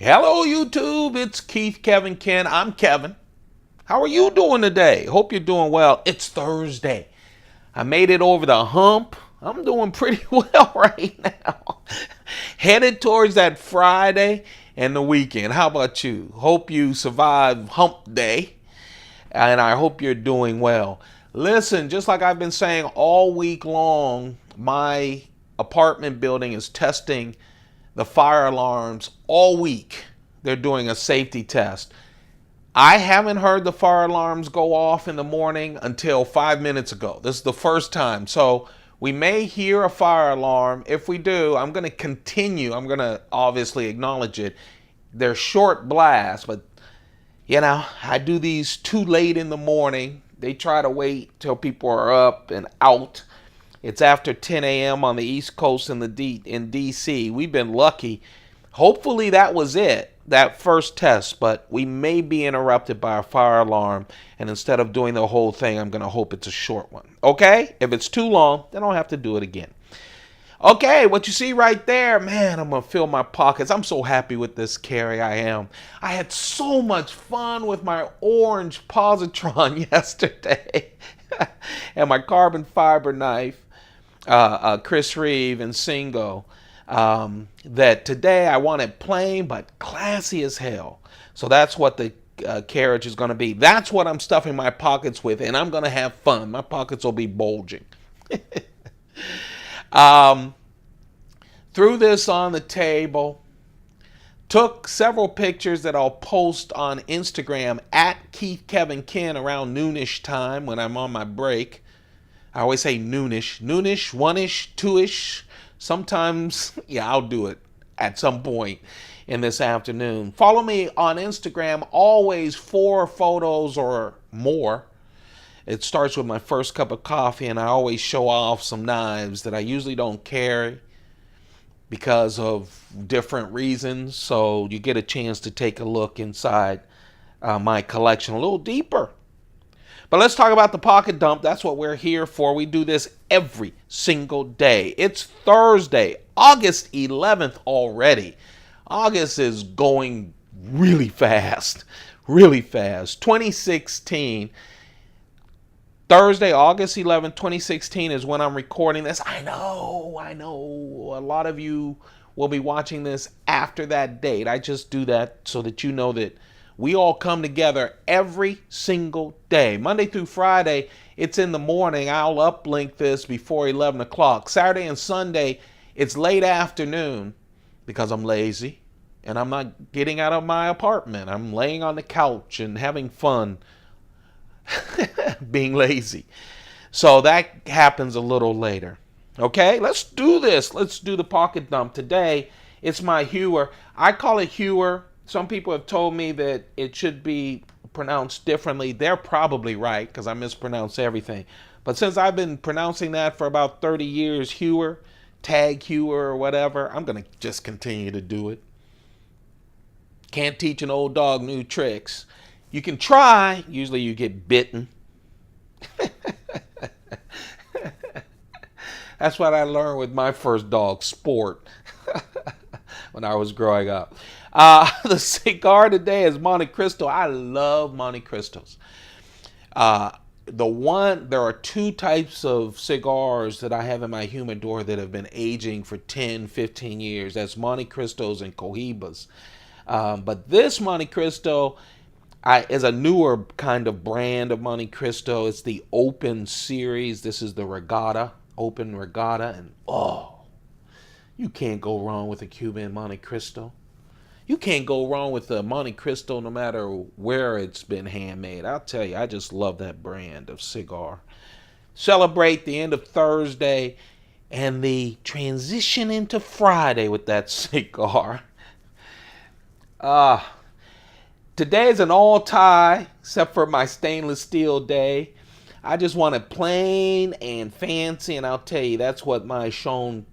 Hello, YouTube. It's Keith, Kevin, Ken. I'm Kevin. How are you doing today? Hope you're doing well. It's Thursday. I made it over the hump. I'm doing pretty well right now. Headed towards that Friday and the weekend. How about you? Hope you survive hump day. And I hope you're doing well. Listen, just like I've been saying all week long, my apartment building is testing the fire alarms all week. They're doing a safety test. I haven't heard the fire alarms go off in the morning until 5 minutes ago. This is the first time. So we may hear a fire alarm. If we do, I'm going to continue. I'm going to obviously acknowledge it. They're short blasts, but I do these too late in the morning. They try to wait till people are up and out. It's after 10 a.m. on the East Coast in D.C. We've been lucky. Hopefully that was it, that first test, but we may be interrupted by a fire alarm, and instead of doing the whole thing, I'm going to hope it's a short one. Okay? If it's too long, then I'll have to do it again. Okay, what you see right there, man, I'm going to fill my pockets. I'm so happy with this carry, I am. I had so much fun with my orange positron yesterday and my carbon fiber knife, Chris Reeve Insingo, that today I want it plain but classy as hell. So that's what the carriage is going to be. That's what I'm stuffing my pockets with, and I'm going to have fun. My pockets will be bulging. Threw this on the table, took several pictures that I'll post on Instagram at Keith Kevin Ken around noonish time when I'm on my break. I always say noonish, 1-ish, 2-ish. Sometimes, I'll do it at some point in this afternoon. Follow me on Instagram, always 4 photos or more. It starts with my first cup of coffee, and I always show off some knives that I usually don't carry because of different reasons. So you get a chance to take a look inside my collection a little deeper. But let's talk about the pocket dump. That's what we're here for. We do this every single day. It's Thursday, August 11th already. August is going really fast, really fast. 2016, Thursday, August 11th, 2016 is when I'm recording this. I know. A lot of you will be watching this after that date. I just do that so that you know that we all come together every single day. Monday through Friday, it's in the morning. I'll uplink this before 11 o'clock. Saturday and Sunday, it's late afternoon because I'm lazy and I'm not getting out of my apartment. I'm laying on the couch and having fun being lazy. So that happens a little later. Okay, let's do this. Let's do the pocket dump. Today, it's my Hewer. I call it Hewer. Some people have told me that it should be pronounced differently. They're probably right because I mispronounce everything. But since I've been pronouncing that for about 30 years, Hewer, tag Hewer or whatever, I'm going to just continue to do it. Can't teach an old dog new tricks. You can try. Usually you get bitten. That's what I learned with my first dog, Sport, when I was growing up. The cigar today is Monte Cristo. I love Monte Cristos. There are 2 types of cigars that I have in my humidor that have been aging for 10, 15 years. That's Monte Cristos and Cohibas. But this Monte Cristo is a newer kind of brand of Monte Cristo. It's the Open series. This is the Regatta, Open Regatta. And you can't go wrong with a Cuban Monte Cristo. You can't go wrong with the Monte Cristo no matter where it's been handmade. I'll tell you, I just love that brand of cigar. Celebrate the end of Thursday and the transition into Friday with that cigar. Today is an all-tie, except for my stainless steel day. I just want it plain and fancy, and I'll tell you, that's what my Schoen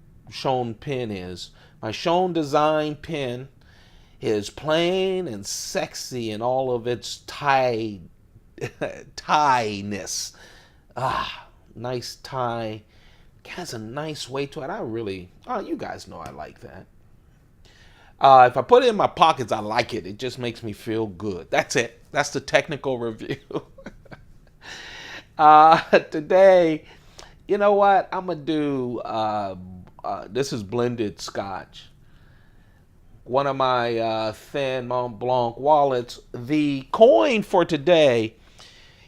pen is. My Schoen design pen is plain and sexy in all of its tie-ness. Nice tie. It has a nice weight to it. You guys know I like that. If I put it in my pockets, I like it. It just makes me feel good. That's it. That's the technical review. Today, you know what? I'm going to do, this is blended scotch. One of my thin Mont Blanc wallets. The coin for today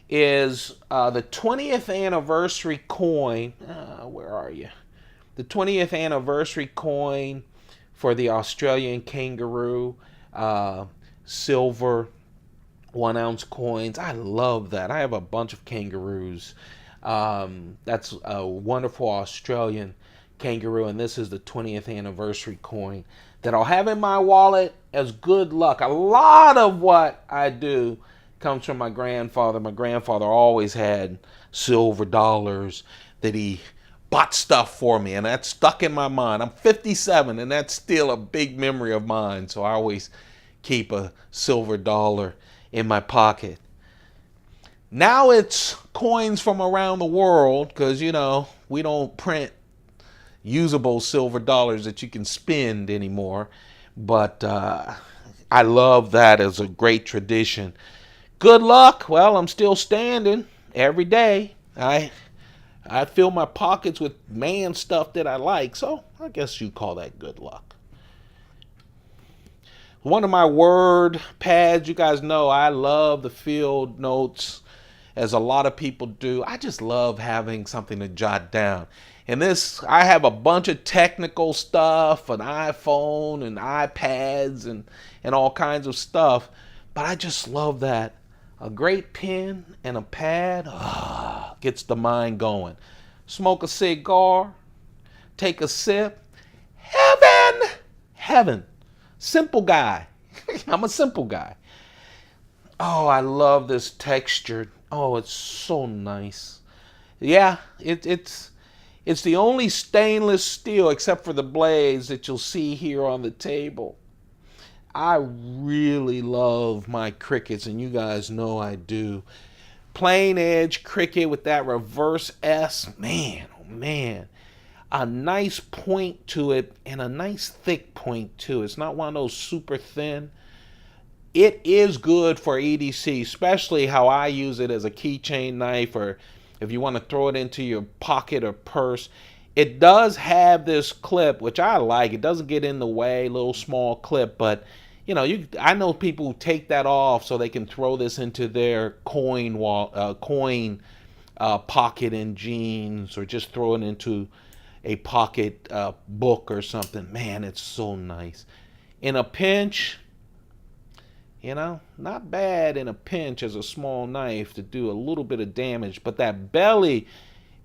is the 20th anniversary coin. Where are you? The 20th anniversary coin for the Australian kangaroo, silver 1 ounce coins. I love that. I have a bunch of kangaroos. That's a wonderful Australian kangaroo, and this is the 20th anniversary coin that I'll have in my wallet as good luck. A lot of what I do comes from my grandfather. My grandfather always had silver dollars that he bought stuff for me, and that's stuck in my mind. I'm 57, and that's still a big memory of mine, so I always keep a silver dollar in my pocket. Now it's coins from around the world, because, you know, we don't print usable silver dollars that you can spend anymore, but I love that as a great tradition. Good luck. Well, I'm still standing every day. I fill my pockets with man stuff that I like, so I guess you call that good luck. One of my word pads, you guys know I love the field notes, as a lot of people do. I just love having something to jot down. And this, I have a bunch of technical stuff, an iPhone and iPads and all kinds of stuff, but I just love that. A great pen and a pad gets the mind going. Smoke a cigar, take a sip. Heaven! Heaven. Simple guy. I'm a simple guy. Oh, I love this texture. Oh, it's so nice. Yeah, it's the only stainless steel, except for the blades, that you'll see here on the table. I really love my crickets, and you guys know I do. Plain edge cricket with that reverse S. Man, oh man. A nice point to it, and a nice thick point too. It's not one of those super thin. It is good for EDC, especially how I use it as a keychain knife, or if you want to throw it into your pocket or purse. It does have this clip, which I like. It doesn't get in the way, little small clip, but you know, I know people who take that off so they can throw this into their coin pocket in jeans, or just throw it into a pocket book or something. Man, it's so nice. In a pinch, you know, not bad in a pinch as a small knife to do a little bit of damage, but that belly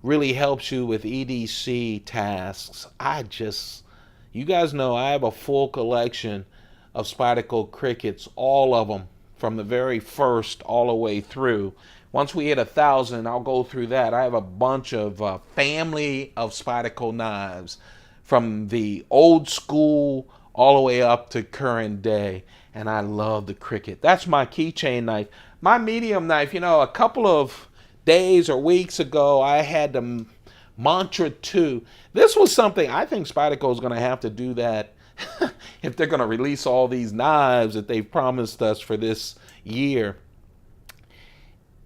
really helps you with EDC tasks. You guys know I have a full collection of Spyderco crickets, all of them, from the very first all the way through. Once we hit 1,000, I'll go through that. I have a bunch of family of Spyderco knives, from the old school all the way up to current day, and I love the cricket. That's my keychain knife. My medium knife, you know, a couple of days or weeks ago, I had the Mantra 2. This was something, I think Spyderco is going to have to do that if they're going to release all these knives that they've promised us for this year.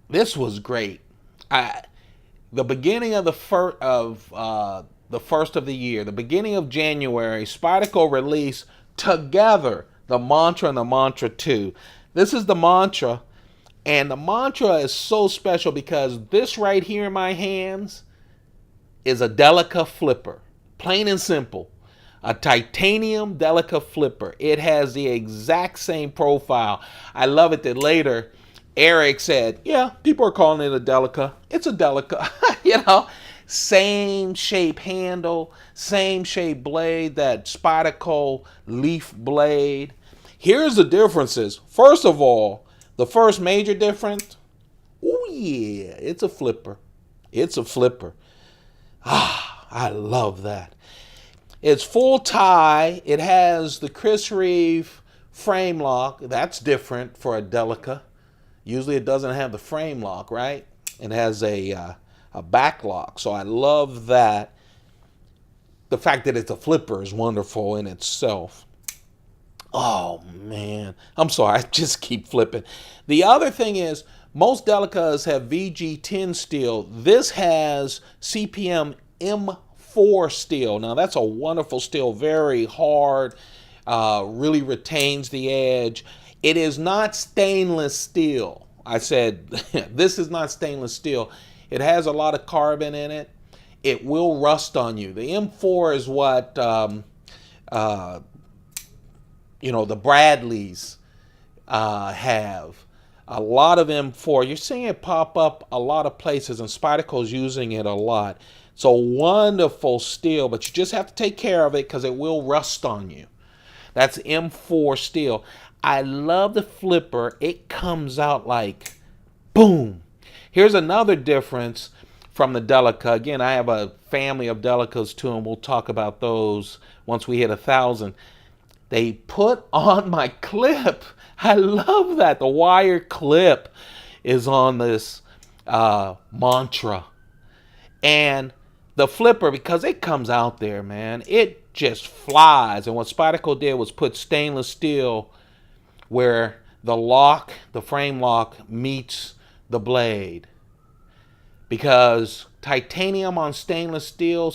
This was great. The beginning of the first of the year, the beginning of January, Spyderco released together the Mantra and the Mantra 2. This is the Mantra, and the Mantra is so special because this right here in my hands is a Delica flipper, plain and simple. A titanium Delica flipper. It has the exact same profile. I love it that later Eric said, yeah, people are calling it a Delica. It's a Delica. You know, same shape handle, same shape blade, that Spyderco leaf blade. Here's the differences. First of all, the first major difference, oh yeah, it's a flipper. It's a flipper. I love that. It's full tie. It has the Chris Reeve frame lock. That's different for a Delica. Usually it doesn't have the frame lock, right? It has a back lock. So I love that. The fact that it's a flipper is wonderful in itself. Oh man, I'm sorry. I just keep flipping. The other thing is, most Delicas have VG10 steel. This has CPM M4 steel. Now that's a wonderful steel, very hard, really retains the edge. It is not stainless steel. I said this is not stainless steel. It has a lot of carbon in it. It will rust on you. The M4 is what the Bradleys have. A lot of M4. You're seeing it pop up a lot of places, and Spyderco's using it a lot. It's a wonderful steel, but you just have to take care of it because it will rust on you. That's M4 steel. I love the flipper. It comes out like boom. Here's another difference from the Delica. Again, I have a family of Delicas too, and we'll talk about those once we hit 1,000. They put on my clip. I love that. The wire clip is on this Mantra. And the flipper, because it comes out there, man, it just flies. And what Spyderco did was put stainless steel where the lock, the frame lock, meets the blade. Because titanium on stainless steel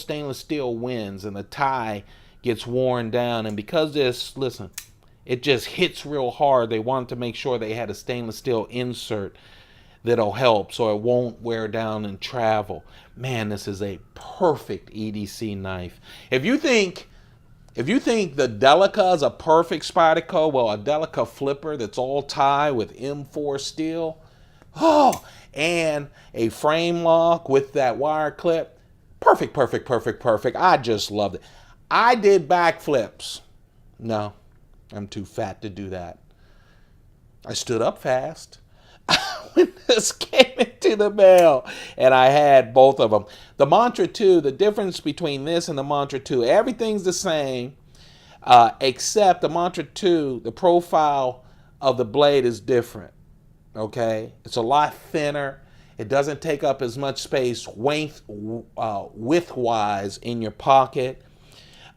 wins, and the tie gets worn down. And because this, listen, it just hits real hard, they wanted to make sure they had a stainless steel insert that'll help so it won't wear down and travel. Man, this is a perfect EDC knife. If you think the Delica is a perfect Spyderco, well, a Delica flipper that's all tie with M4 steel, and a frame lock with that wire clip, perfect, perfect, perfect, perfect. I just loved it. I did backflips. No, I'm too fat to do that. I stood up fast when this came into the mail, and I had both of them. The Mantra 2, the difference between this and the Mantra 2, everything's the same, except the Mantra 2, the profile of the blade is different. Okay, it's a lot thinner. It doesn't take up as much space width-wise in your pocket.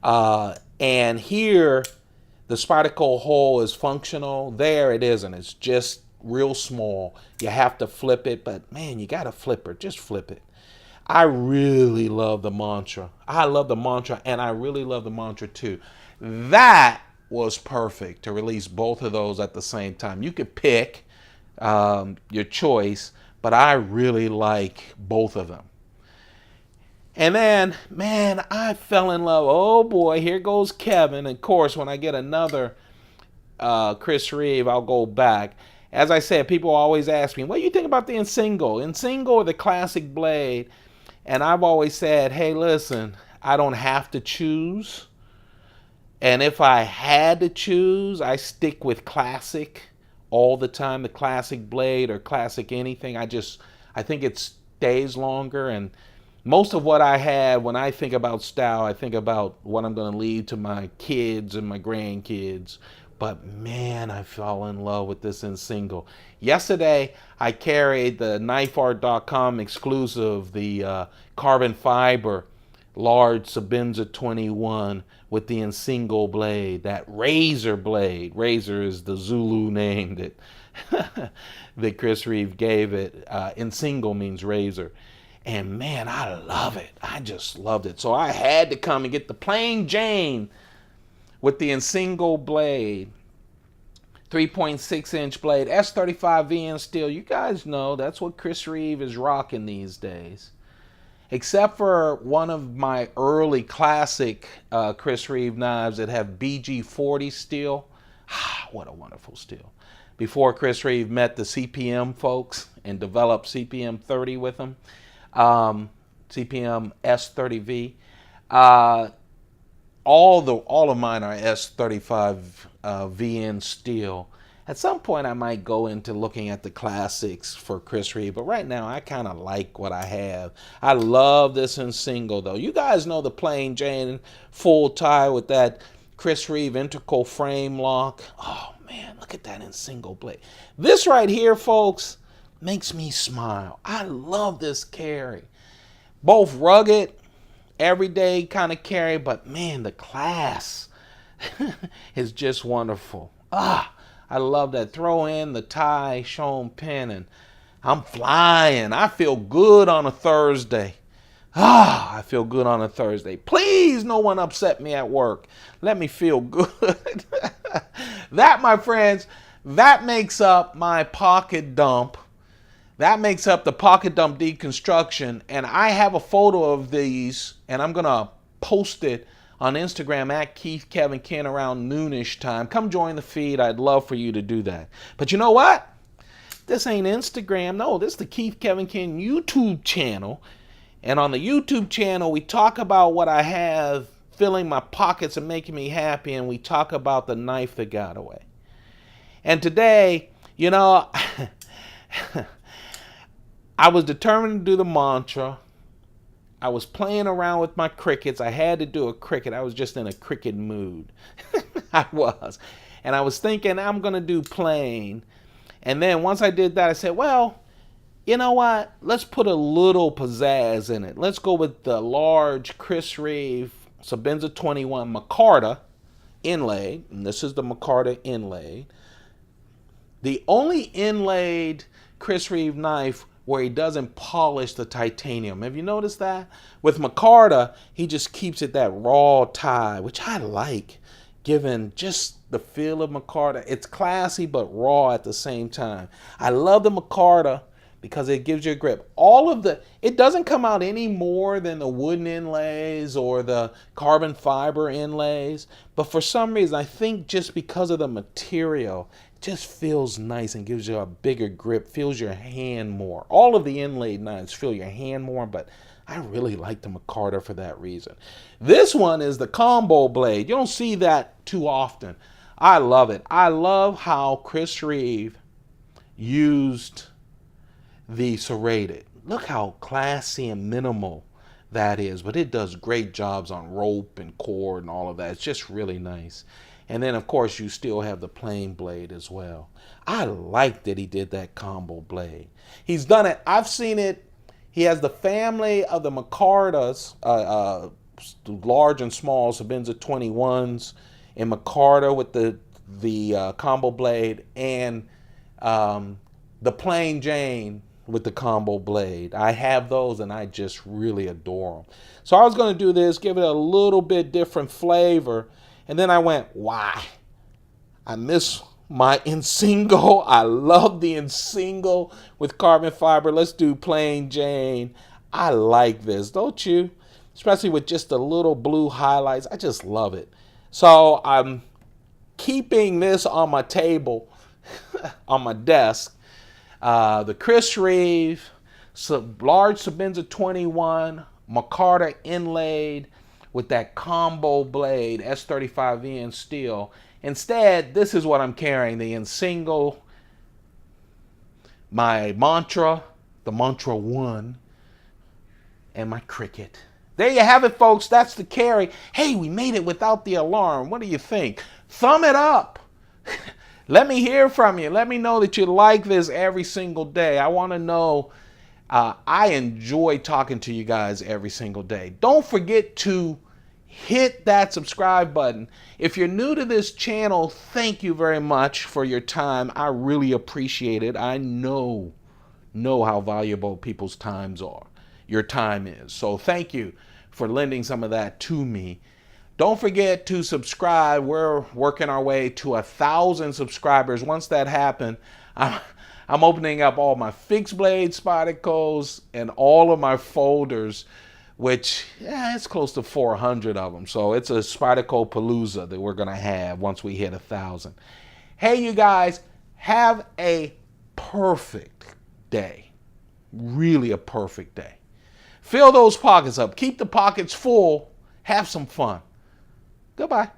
And here, the Spyderco hole is functional. There it isn't. It's just real small. You have to flip it, but man, you got to flip it. Just flip it. I really love the Mantra. I love the Mantra, and I really love the Mantra too. That was perfect to release both of those at the same time. You could pick your choice, but I really like both of them. And then, man, I fell in love. Oh boy, here goes Kevin. And of course, when I get another Chris Reeve, I'll go back. As I said, people always ask me, what do you think about the Insingo? Insingo or the classic blade? And I've always said, hey, listen, I don't have to choose. And if I had to choose, I stick with classic all the time, the classic blade or classic anything. I think it stays longer. And most of what I have, when I think about style, I think about what I'm going to leave to my kids and my grandkids. But man, I fell in love with this Insingo. Yesterday, I carried the KnifeArt.com exclusive, the carbon fiber large Sebenza 21 with the Insingo blade, that razor blade. Razor is the Zulu name that that Chris Reeve gave it. Insingo means razor. And man, I love it. I just loved it. So I had to come and get the plain Jane with the Insingo blade. 3.6-inch blade, S35 VN steel. You guys know that's what Chris Reeve is rocking these days. Except for one of my early classic Chris Reeve knives that have BG40 steel. What a wonderful steel. Before Chris Reeve met the CPM folks and developed CPM 30 with them. CPM S30V. All of mine are S35 VN steel. At some point I might go into looking at the classics for Chris Reeve, but right now I kind of like what I have. I love this Insingo though. You guys know the plain Jane full tie with that Chris Reeve integral frame lock. Oh man, look at that Insingo blade. This right here, folks, makes me smile. I love this carry. Both rugged, everyday kind of carry, but man, the class. is just wonderful. I love that. Throw in the tie shown pin and I'm flying. I feel good on a Thursday. I feel good on a Thursday. Please, no one upset me at work. Let me feel good. That, my friends, that makes up my pocket dump. That makes up the pocket dump deconstruction. And I have a photo of these, and I'm going to post it on Instagram at Keith Kevin Ken around noonish time. Come join the feed. I'd love for you to do that. But you know what? This ain't Instagram. No, this is the Keith Kevin Ken YouTube channel. And on the YouTube channel, we talk about what I have filling my pockets and making me happy. And we talk about the knife that got away. And today, you know, I was determined to do the mantra. I was playing around with my crickets. I had to do a cricket. I was just in a cricket mood. I was. And I was thinking, I'm going to do plain. And then once I did that, I said, well, you know what? Let's put a little pizzazz in it. Let's go with the large Chris Reeve Sebenza 21 Micarta inlaid. And this is the Micarta inlaid. The only inlaid Chris Reeve knife where he doesn't polish the titanium. Have you noticed that? With Micarta, he just keeps it that raw tie, which I like, given just the feel of Micarta. It's classy but raw at the same time. I love the Micarta because it gives you a grip. It doesn't come out any more than the wooden inlays or the carbon fiber inlays. But for some reason, I think just because of the material, it just feels nice and gives you a bigger grip, feels your hand more. All of the inlaid knives feel your hand more, but I really like the Micarta for that reason. This one is the combo blade. You don't see that too often. I love it. I love how Chris Reeve used the serrated. Look how classy and minimal that is, but it does great jobs on rope and cord and all of that. It's just really nice. And then, of course, you still have the plain blade as well. I like that he did that combo blade. He's done it. I've seen it. He has the family of the Micartas, large and small Sebenza 21s in Micarta with the combo blade, and the plain Jane with the combo blade. I have those and I just really adore them. So I was going to do this, give it a little bit different flavor, and then I went, why? I miss my Insingo. I love the Insingo with carbon fiber. Let's do plain Jane. I like this, don't you? Especially with just the little blue highlights. I just love it. So I'm keeping this on my table, on my desk. The Chris Reeve large Sebenza 21 Micarta inlaid with that combo blade S35N steel. Instead, this is what I'm carrying: the Insingo, my Mantra, the Mantra 1, and my cricket. There you have it, folks. That's the carry. Hey, we made it without the alarm. What do you think? Thumb it up. Let me hear from you. Let me know that you like this every single day. I want to know. I enjoy talking to you guys every single day. Don't forget to hit that subscribe button. If you're new to this channel, thank you very much for your time. I really appreciate it. I know how valuable people's times are. Your time is. So thank you for lending some of that to me. Don't forget to subscribe. We're working our way to 1,000 subscribers. Once that happens, I'm opening up all my fixed blade Spydercos and all of my folders, which, it's close to 400 of them. So it's a Spyderco Palooza that we're going to have once we hit 1,000. Hey, you guys, have a perfect day. Really a perfect day. Fill those pockets up. Keep the pockets full. Have some fun. Goodbye.